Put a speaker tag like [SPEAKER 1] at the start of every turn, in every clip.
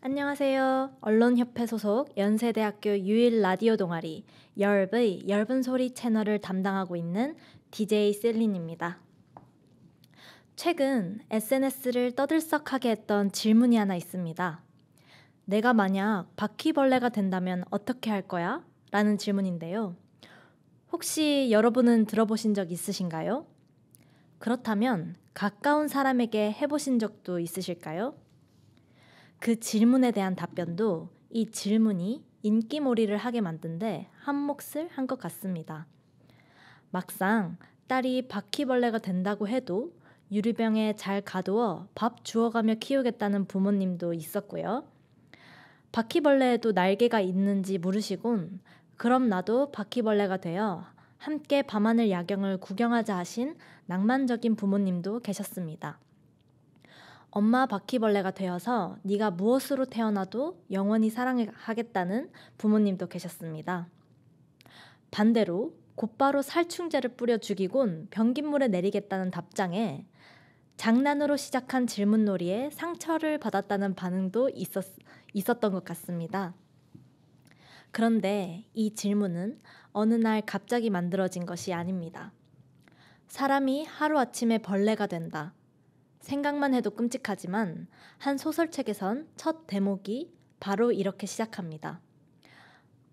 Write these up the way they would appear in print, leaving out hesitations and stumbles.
[SPEAKER 1] 안녕하세요. 언론협회 소속 연세대학교 유일 라디오 동아리 열의 엷은 소리 채널을 담당하고 있는 DJ 셀린입니다. 최근 SNS를 떠들썩하게 했던 질문이 하나 있습니다. 내가 만약 바퀴벌레가 된다면 어떻게 할 거야? 라는 질문인데요. 혹시 여러분은 들어보신 적 있으신가요? 그렇다면 가까운 사람에게 해보신 적도 있으실까요? 그 질문에 대한 답변도 이 질문이 인기몰이를 하게 만든데 한 몫을 한 것 같습니다. 막상 딸이 바퀴벌레가 된다고 해도 유리병에 잘 가두어 밥 주워가며 키우겠다는 부모님도 있었고요. 바퀴벌레에도 날개가 있는지 물으시곤 그럼 나도 바퀴벌레가 되어 함께 밤하늘 야경을 구경하자 하신 낭만적인 부모님도 계셨습니다. 엄마 바퀴벌레가 되어서 네가 무엇으로 태어나도 영원히 사랑하겠다는 부모님도 계셨습니다. 반대로 곧바로 살충제를 뿌려 죽이곤 변기물에 내리겠다는 답장에 장난으로 시작한 질문놀이에 상처를 받았다는 반응도 있었던 것 같습니다. 그런데 이 질문은 어느 날 갑자기 만들어진 것이 아닙니다. 사람이 하루아침에 벌레가 된다. 생각만 해도 끔찍하지만 한 소설책에선 첫 대목이 바로 이렇게 시작합니다.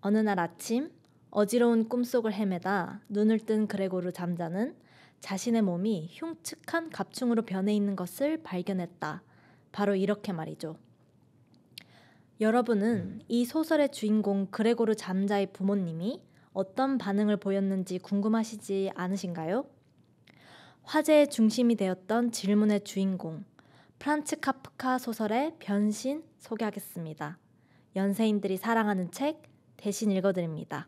[SPEAKER 1] 어느 날 아침 어지러운 꿈속을 헤매다 눈을 뜬 그레고르 잠자는 자신의 몸이 흉측한 갑충으로 변해 있는 것을 발견했다. 바로 이렇게 말이죠. 여러분은 이 소설의 주인공 그레고르 잠자의 부모님이 어떤 반응을 보였는지 궁금하시지 않으신가요? 화제의 중심이 되었던 질문의 주인공, 프란츠 카프카 소설의 변신 소개하겠습니다. 연세인들이 사랑하는 책 대신 읽어드립니다.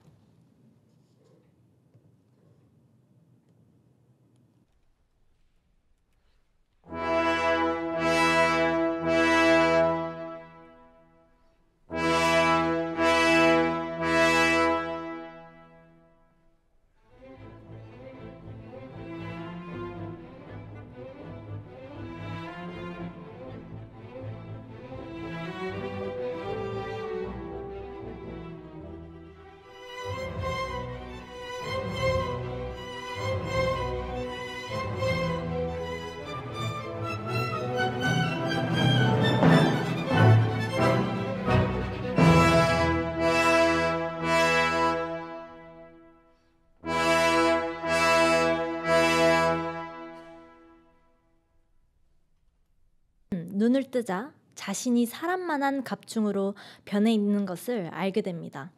[SPEAKER 1] 눈을 뜨자 자신이 사람만한 갑충으로 변해 있는 것을 알게 됩니다.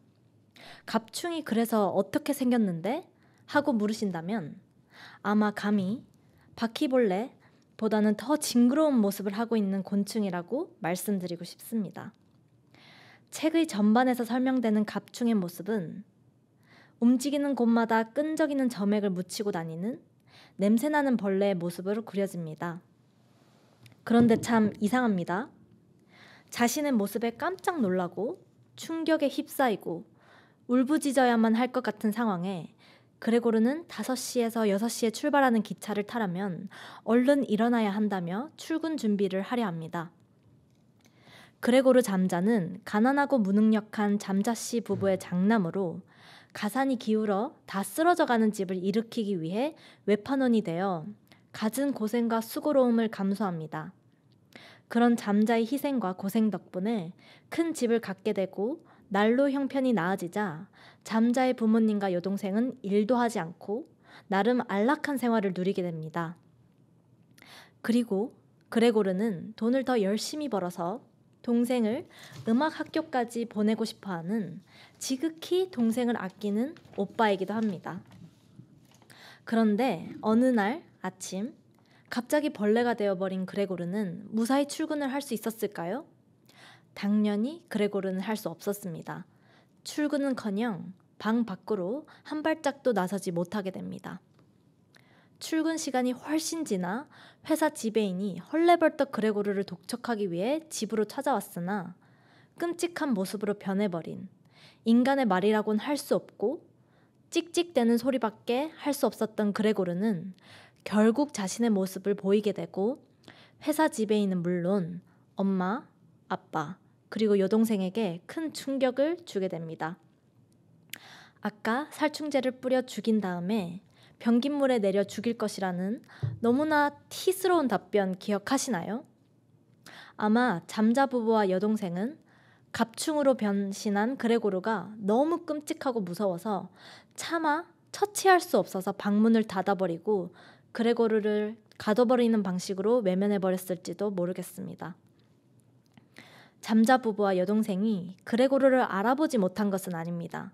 [SPEAKER 1] 갑충이 그래서 어떻게 생겼는데? 하고 물으신다면 아마 감히 바퀴벌레보다는 더 징그러운 모습을 하고 있는 곤충이라고 말씀드리고 싶습니다. 책의 전반에서 설명되는 갑충의 모습은 움직이는 곳마다 끈적이는 점액을 묻히고 다니는 냄새나는 벌레의 모습으로 그려집니다. 그런데 참 이상합니다. 자신의 모습에 깜짝 놀라고 충격에 휩싸이고 울부짖어야만 할 것 같은 상황에 그레고르는 5시에서 6시에 출발하는 기차를 타려면 얼른 일어나야 한다며 출근 준비를 하려 합니다. 그레고르 잠자는 가난하고 무능력한 잠자씨 부부의 장남으로 가산이 기울어 다 쓰러져가는 집을 일으키기 위해 외판원이 되어 갖은 고생과 수고로움을 감수합니다. 그런 잠자의 희생과 고생 덕분에 큰 집을 갖게 되고 날로 형편이 나아지자 잠자의 부모님과 여동생은 일도 하지 않고 나름 안락한 생활을 누리게 됩니다. 그리고 그레고르는 돈을 더 열심히 벌어서 동생을 음악 학교까지 보내고 싶어하는 지극히 동생을 아끼는 오빠이기도 합니다. 그런데 어느 날 아침 갑자기 벌레가 되어버린 그레고르는 무사히 출근을 할 수 있었을까요? 당연히 그레고르는 할 수 없었습니다. 출근은커녕 방 밖으로 한 발짝도 나서지 못하게 됩니다. 출근 시간이 훨씬 지나 회사 지배인이 헐레벌떡 그레고르를 독촉하기 위해 집으로 찾아왔으나 끔찍한 모습으로 변해버린 인간의 말이라곤 할 수 없고 찍찍대는 소리밖에 할 수 없었던 그레고르는 결국 자신의 모습을 보이게 되고 회사 지배인은 물론 엄마, 아빠, 그리고 여동생에게 큰 충격을 주게 됩니다. 아까 살충제를 뿌려 죽인 다음에 변기물에 내려 죽일 것이라는 너무나 티스러운 답변 기억하시나요? 아마 잠자 부부와 여동생은 갑충으로 변신한 그레고르가 너무 끔찍하고 무서워서 차마 처치할 수 없어서 방문을 닫아버리고 그레고르를 가둬버리는 방식으로 외면해버렸을지도 모르겠습니다. 잠자 부부와 여동생이 그레고르를 알아보지 못한 것은 아닙니다.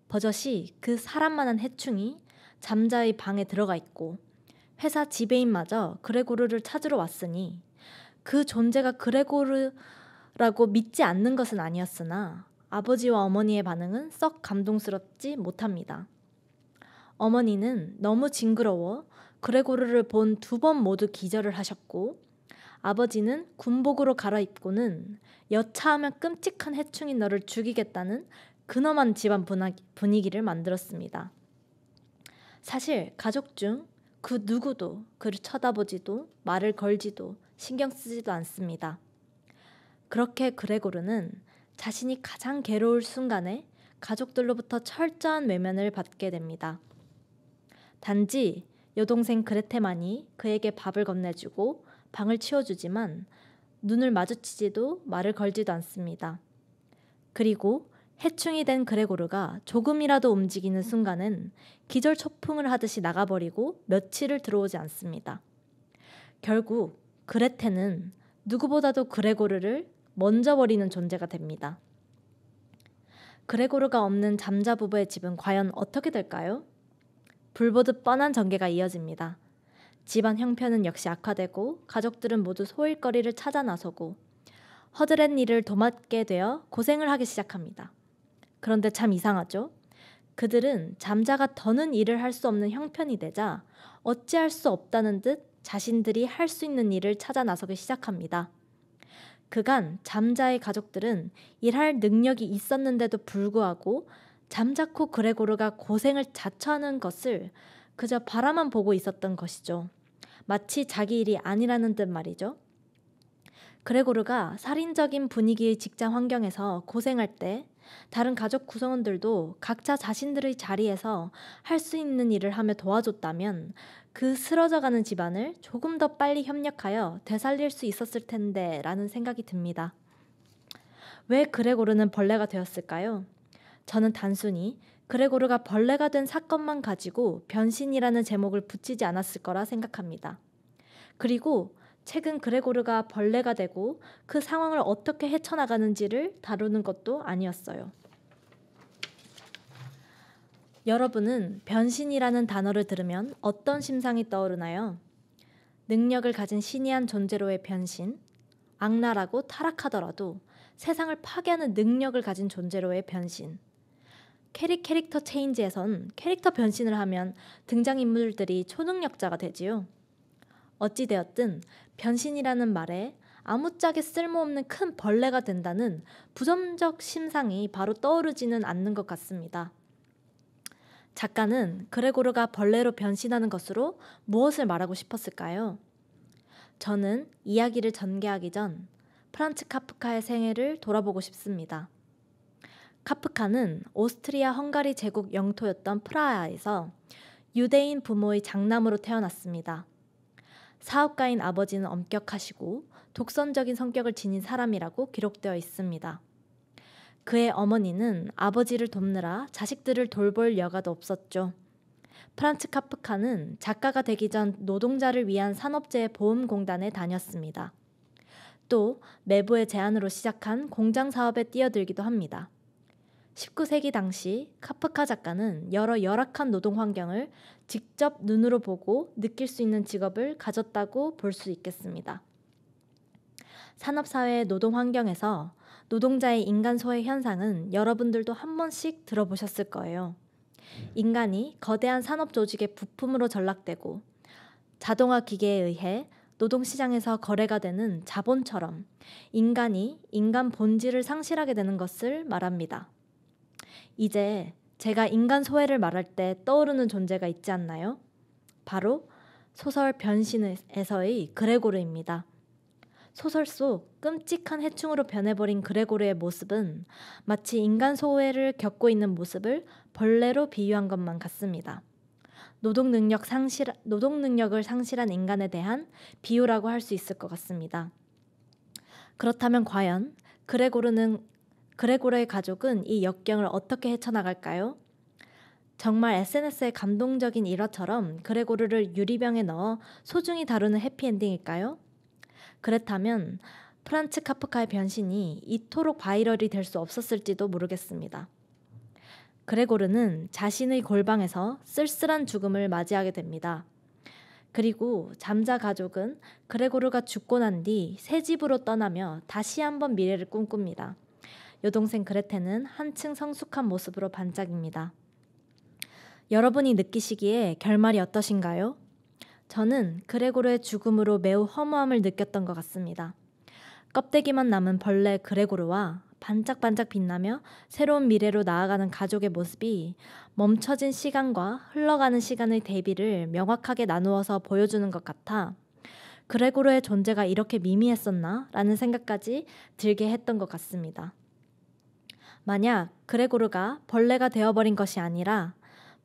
[SPEAKER 1] 버젓이 그 사람만한 해충이 잠자의 방에 들어가 있고 회사 지배인마저 그레고르를 찾으러 왔으니 그 존재가 그레고르라고 믿지 않는 것은 아니었으나 아버지와 어머니의 반응은 썩 감동스럽지 못합니다. 어머니는 너무 징그러워 그레고르를 본 2번 모두 기절을 하셨고 아버지는 군복으로 갈아입고는 여차하면 끔찍한 해충인 너를 죽이겠다는 근엄한 집안 분위기를 만들었습니다. 사실 가족 중 그 누구도 그를 쳐다보지도 말을 걸지도 신경 쓰지도 않습니다. 그렇게 그레고르는 자신이 가장 괴로울 순간에 가족들로부터 철저한 외면을 받게 됩니다. 단지 여동생 그레테만이 그에게 밥을 건네주고 방을 치워주지만 눈을 마주치지도 말을 걸지도 않습니다. 그리고 해충이 된 그레고르가 조금이라도 움직이는 순간은 기절초풍을 하듯이 나가버리고 며칠을 들어오지 않습니다. 결국 그레테는 누구보다도 그레고르를 먼저 버리는 존재가 됩니다. 그레고르가 없는 잠자 부부의 집은 과연 어떻게 될까요? 불보듯 뻔한 전개가 이어집니다. 집안 형편은 역시 악화되고 가족들은 모두 소일거리를 찾아 나서고 허드렛 일을 도맡게 되어 고생을 하기 시작합니다. 그런데 참 이상하죠? 그들은 잠자가 더는 일을 할 수 없는 형편이 되자 어찌할 수 없다는 듯 자신들이 할 수 있는 일을 찾아 나서기 시작합니다. 그간 잠자의 가족들은 일할 능력이 있었는데도 불구하고 잠자코 그레고르가 고생을 자처하는 것을 그저 바라만 보고 있었던 것이죠. 마치 자기 일이 아니라는 듯 말이죠. 그레고르가 살인적인 분위기의 직장 환경에서 고생할 때 다른 가족 구성원들도 각자 자신들의 자리에서 할 수 있는 일을 하며 도와줬다면 그 쓰러져가는 집안을 조금 더 빨리 협력하여 되살릴 수 있었을 텐데 라는 생각이 듭니다. 왜 그레고르는 벌레가 되었을까요? 저는 단순히 그레고르가 벌레가 된 사건만 가지고 변신이라는 제목을 붙이지 않았을 거라 생각합니다. 그리고 최근 그레고르가 벌레가 되고 그 상황을 어떻게 헤쳐나가는지를 다루는 것도 아니었어요. 여러분은 변신이라는 단어를 들으면 어떤 심상이 떠오르나요? 능력을 가진 신이한 존재로의 변신, 악랄하고 타락하더라도 세상을 파괴하는 능력을 가진 존재로의 변신. 캐릭터 체인지에선 캐릭터 변신을 하면 등장인물들이 초능력자가 되지요. 어찌되었든 변신이라는 말에 아무짝에 쓸모없는 큰 벌레가 된다는 부정적 심상이 바로 떠오르지는 않는 것 같습니다. 작가는 그레고르가 벌레로 변신하는 것으로 무엇을 말하고 싶었을까요? 저는 이야기를 전개하기 전 프란츠 카프카의 생애를 돌아보고 싶습니다. 카프카는 오스트리아 헝가리 제국 영토였던 프라하에서 유대인 부모의 장남으로 태어났습니다. 사업가인 아버지는 엄격하시고 독선적인 성격을 지닌 사람이라고 기록되어 있습니다. 그의 어머니는 아버지를 돕느라 자식들을 돌볼 여가도 없었죠. 프란츠 카프카는 작가가 되기 전 노동자를 위한 산업재해 보험공단에 다녔습니다. 또 내부의 제안으로 시작한 공장 사업에 뛰어들기도 합니다. 19세기 당시 카프카 작가는 여러 열악한 노동 환경을 직접 눈으로 보고 느낄 수 있는 직업을 가졌다고 볼 수 있겠습니다. 산업사회의 노동 환경에서 노동자의 인간 소외 현상은 여러분들도 한 번씩 들어보셨을 거예요. 인간이 거대한 산업 조직의 부품으로 전락되고 자동화 기계에 의해 노동시장에서 거래가 되는 자본처럼 인간이 인간 본질을 상실하게 되는 것을 말합니다. 이제 제가 인간 소외를 말할 때 떠오르는 존재가 있지 않나요? 바로 소설 변신에서의 그레고르입니다. 소설 속 끔찍한 해충으로 변해버린 그레고르의 모습은 마치 인간 소외를 겪고 있는 모습을 벌레로 비유한 것만 같습니다. 노동 능력을 상실한 인간에 대한 비유라고 할 수 있을 것 같습니다. 그렇다면 과연 그레고르의 가족은 이 역경을 어떻게 헤쳐나갈까요? 정말 SNS의 감동적인 일화처럼 그레고르를 유리병에 넣어 소중히 다루는 해피엔딩일까요? 그렇다면 프란츠 카프카의 변신이 이토록 바이럴이 될 수 없었을지도 모르겠습니다. 그레고르는 자신의 골방에서 쓸쓸한 죽음을 맞이하게 됩니다. 그리고 잠자 가족은 그레고르가 죽고 난 뒤 새 집으로 떠나며 다시 한번 미래를 꿈꿉니다. 여동생 그레테는 한층 성숙한 모습으로 반짝입니다. 여러분이 느끼시기에 결말이 어떠신가요? 저는 그레고르의 죽음으로 매우 허무함을 느꼈던 것 같습니다. 껍데기만 남은 벌레 그레고르와 반짝반짝 빛나며 새로운 미래로 나아가는 가족의 모습이 멈춰진 시간과 흘러가는 시간의 대비를 명확하게 나누어서 보여주는 것 같아 그레고르의 존재가 이렇게 미미했었나? 라는 생각까지 들게 했던 것 같습니다. 만약 그레고르가 벌레가 되어버린 것이 아니라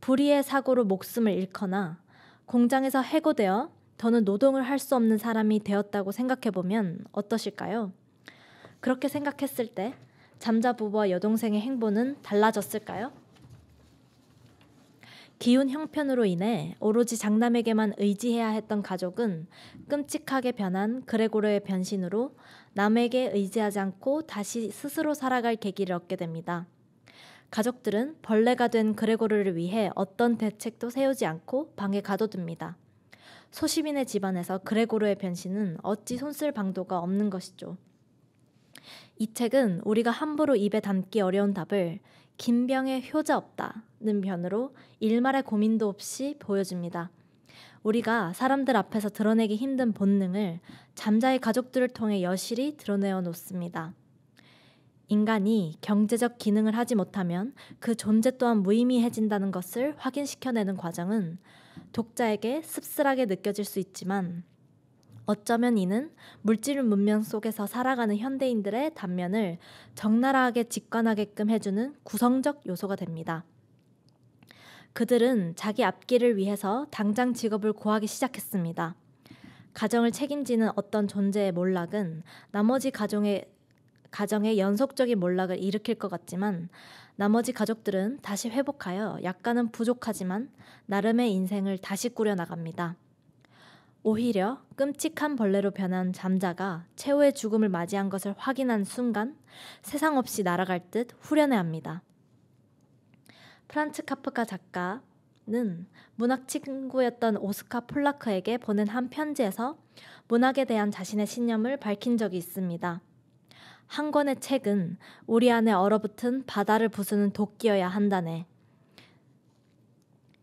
[SPEAKER 1] 불의의 사고로 목숨을 잃거나 공장에서 해고되어 더는 노동을 할 수 없는 사람이 되었다고 생각해보면 어떠실까요? 그렇게 생각했을 때 잠자 부부와 여동생의 행보는 달라졌을까요? 기운 형편으로 인해 오로지 장남에게만 의지해야 했던 가족은 끔찍하게 변한 그레고르의 변신으로 남에게 의지하지 않고 다시 스스로 살아갈 계기를 얻게 됩니다. 가족들은 벌레가 된 그레고르를 위해 어떤 대책도 세우지 않고 방에 가둬둡니다. 소시민의 집안에서 그레고르의 변신은 어찌 손쓸 방도가 없는 것이죠. 이 책은 우리가 함부로 입에 담기 어려운 답을 김병의 효자 없다는 변으로 일말의 고민도 없이 보여줍니다. 우리가 사람들 앞에서 드러내기 힘든 본능을 잠자의 가족들을 통해 여실히 드러내어 놓습니다. 인간이 경제적 기능을 하지 못하면 그 존재 또한 무의미해진다는 것을 확인시켜내는 과정은 독자에게 씁쓸하게 느껴질 수 있지만 어쩌면 이는 물질 문명 속에서 살아가는 현대인들의 단면을 적나라하게 직관하게끔 해주는 구성적 요소가 됩니다. 그들은 자기 앞길을 위해서 당장 직업을 구하기 시작했습니다. 가정을 책임지는 어떤 존재의 몰락은 나머지 가정의 연속적인 몰락을 일으킬 것 같지만 나머지 가족들은 다시 회복하여 약간은 부족하지만 나름의 인생을 다시 꾸려나갑니다. 오히려 끔찍한 벌레로 변한 잠자가 최후의 죽음을 맞이한 것을 확인한 순간 세상 없이 날아갈 듯 후련해합니다. 프란츠 카프카 작가는 문학 친구였던 오스카 폴라크에게 보낸 한 편지에서 문학에 대한 자신의 신념을 밝힌 적이 있습니다. 한 권의 책은 우리 안에 얼어붙은 바다를 부수는 도끼여야 한다네.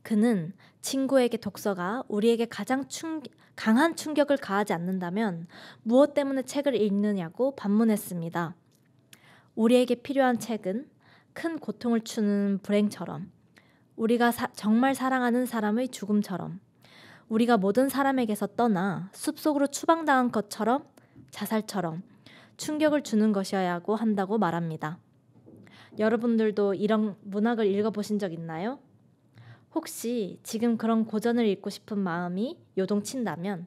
[SPEAKER 1] 그는 친구에게 독서가 우리에게 가장 강한 충격을 가하지 않는다면 무엇 때문에 책을 읽느냐고 반문했습니다. 우리에게 필요한 책은 큰 고통을 주는 불행처럼, 우리가 정말 사랑하는 사람의 죽음처럼, 우리가 모든 사람에게서 떠나 숲속으로 추방당한 것처럼, 자살처럼 충격을 주는 것이어야고 한다고 말합니다. 여러분들도 이런 문학을 읽어보신 적 있나요? 혹시 지금 그런 고전을 읽고 싶은 마음이 요동친다면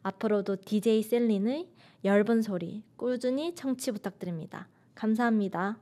[SPEAKER 1] 앞으로도 DJ 셀린의 엷은 소리 꾸준히 청취 부탁드립니다. 감사합니다.